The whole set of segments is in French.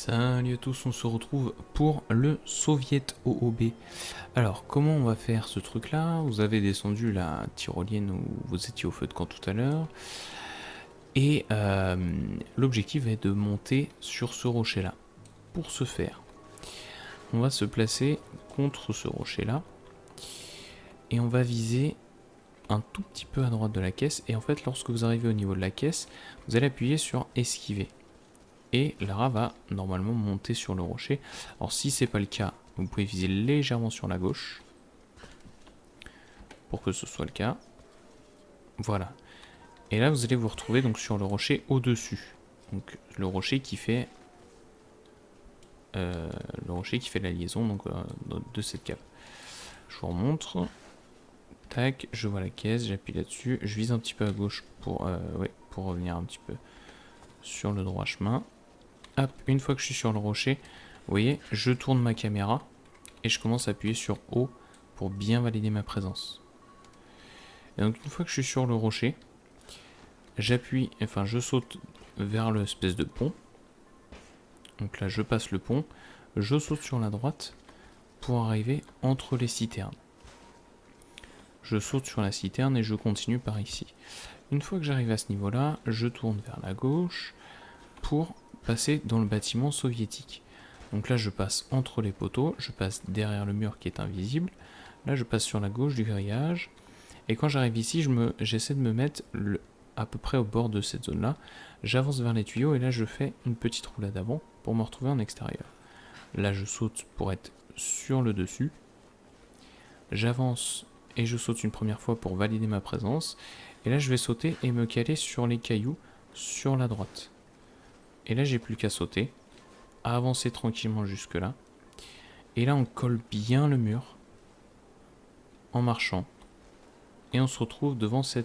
Salut à tous, on se retrouve pour le Soviet OOB. Alors, comment on va faire ce truc-là? Vous avez descendu la tyrolienne où vous étiez au feu de camp tout à l'heure. Et l'objectif est de monter sur ce rocher-là. Pour ce faire, on va se placer contre ce rocher-là. Et on va viser un tout petit peu à droite de la caisse. Et en fait, lorsque vous arrivez au niveau de la caisse, vous allez appuyer sur esquiver. Et Lara va normalement monter sur le rocher. Alors si c'est pas le cas, vous pouvez viser légèrement sur la gauche pour que ce soit le cas. Voilà. Et là vous allez vous retrouver donc sur le rocher au-dessus. Donc le rocher qui fait la liaison donc, de cette cave. Je vous remontre. Tac, je vois la caisse, j'appuie là-dessus. Je vise un petit peu à gauche pour revenir un petit peu sur le droit chemin. Hop, une fois que je suis sur le rocher, vous voyez, je tourne ma caméra et je commence à appuyer sur O pour bien valider ma présence. Et donc une fois que je suis sur le rocher, je saute vers l'espèce de pont. Donc là, je passe le pont, je saute sur la droite pour arriver entre les citernes. Je saute sur la citerne et je continue par ici. Une fois que j'arrive à ce niveau-là, je tourne vers la gauche pour passer dans le bâtiment soviétique. Donc là je passe entre les poteaux, je passe derrière le mur qui est invisible, là je passe sur la gauche du grillage, et quand j'arrive ici, j'essaie de me mettre à peu près au bord de cette zone là, j'avance vers les tuyaux et là je fais une petite roulade avant pour me retrouver en extérieur. Là je saute pour être sur le dessus, j'avance et je saute une première fois pour valider ma présence, et là je vais sauter et me caler sur les cailloux sur la droite. Et là, j'ai plus qu'à sauter, à avancer tranquillement jusque là. Et là, on colle bien le mur en marchant. Et on se retrouve devant ce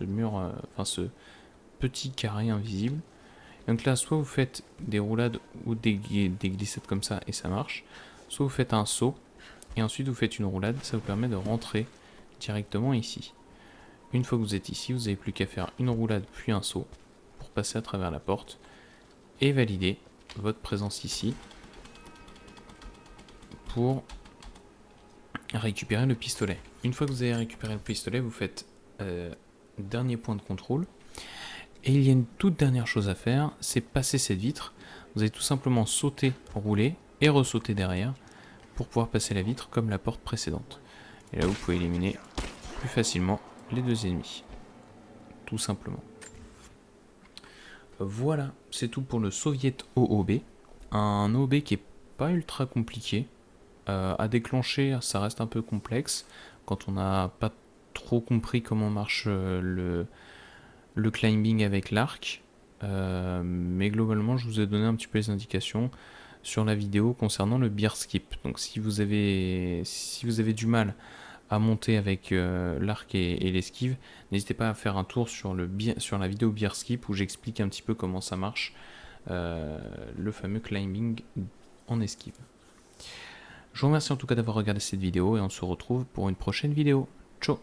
mur, ce petit carré invisible. Donc là, soit vous faites des roulades ou des glissades comme ça et ça marche. Soit vous faites un saut et ensuite vous faites une roulade. Ça vous permet de rentrer directement ici. Une fois que vous êtes ici, vous n'avez plus qu'à faire une roulade puis un saut pour passer à travers la porte et valider votre présence ici pour récupérer le pistolet. Une fois que vous avez récupéré le pistolet, vous faites dernier point de contrôle. Et il y a une toute dernière chose à faire, c'est passer cette vitre. Vous allez tout simplement sauter, rouler et ressauter derrière pour pouvoir passer la vitre comme la porte précédente. Et là, vous pouvez éliminer plus facilement les deux ennemis. Tout simplement. Voilà, c'est tout pour le Soviet OOB. Un OOB qui est pas ultra compliqué. À déclencher, ça reste un peu complexe quand on n'a pas trop compris comment marche le climbing avec l'arc. Mais globalement, je vous ai donné un petit peu les indications sur la vidéo concernant le beer skip. Donc si vous avez du mal à monter avec l'arc et l'esquive, n'hésitez pas à faire un tour sur la vidéo beer skip où j'explique un petit peu comment ça marche, le fameux climbing en esquive. Je vous remercie en tout cas d'avoir regardé cette vidéo et on se retrouve pour une prochaine vidéo. Ciao!